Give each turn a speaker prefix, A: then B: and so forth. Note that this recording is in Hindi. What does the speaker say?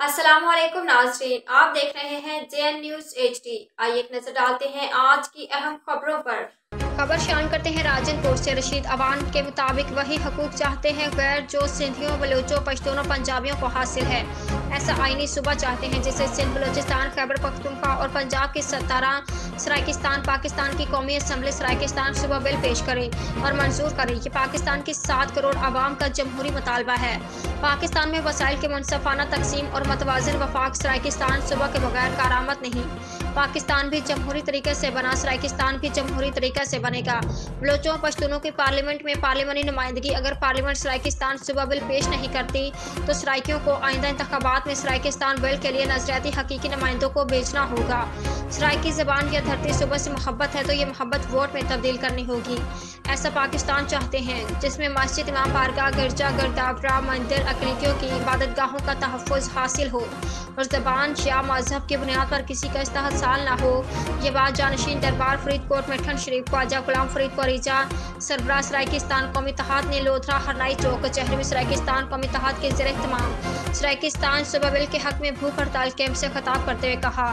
A: अस्सलामुअलैकुम नाज़रीन, आप देख रहे हैं JN न्यूज़ HD। आइए एक नजर डालते हैं आज की अहम खबरों पर। खबर शान करते हैं राजनपुर से। रशीद अवान के मुताबिक वही हकूक चाहते हैं गैर जो सिंधियों, बलूचों, पश्तूनों, पंजाबियों को हासिल है। ऐसा आईनी सूबा चाहते हैं जिसे सिंध, बलूचिस्तान, खैबर पख्तूनख्वा और पंजाब की 17 सराइकिस्तान पाकिस्तान की कौमी असम्बली सराइकिस्तान सूबा बिल पेश करे और मंजूर करे। ये पाकिस्तान की 7 करोड़ आवाम का जमहूरी मुतालबा है। पाकिस्तान में वसाइल की मुनसफाना तकसीम और मतवाज़िन वफाक सराइकिस्तान सूबा के बगैर कारामद नहीं। पाकिस्तान भी जमहूरी तरीके से बना, सराइकिस्तान भी जमहूरी तरीके से बनेगा। बलोचों पश्तूनों की पार्लियामेंट में पार्लिमानी नुमाइंदगी अगर पार्लियामेंट सराइकिस्तान सूबा बिल पेश नहीं करती तो सराइकियों को आइंदा इंतखाबात में सराइकिस्तान बिल के लिए नजरियाती हकीकी नुमाइंदों को भेजना होगा। सराइकी ज़बान या धरती सूबा से मोहब्बत है तो ये मोहब्बत वोट में तब्दील करनी होगी। ऐसा पाकिस्तान चाहते हैं जिसमें मस्जिद, इमाम बारगाह, गिरजा घर, दावरा, मंदिर, अकलीतियों की इबादतगाहों का तहफ़्फ़ुज़ हासिल हो और ज़बान या मजहब की बुनियाद पर किसी का इस्तेहसाल न हो। ये बात जानशीन दरबार फरीदकोट, मिठन शरीफ, ख्वाजा गुलाम फरीद कोरीजा, सरबराह सराइकिस्तान कौमी इत्तेहाद ने लोधरा हरनाई चौक कचहरी में सराइकिस्तान कौमी इत्तेहाद के ज़ेर-ए-एहतमाम सराइकिस्तान सूबा बिल के हक में भूख हड़ताल कैंप से खिताब करते हुए कहा।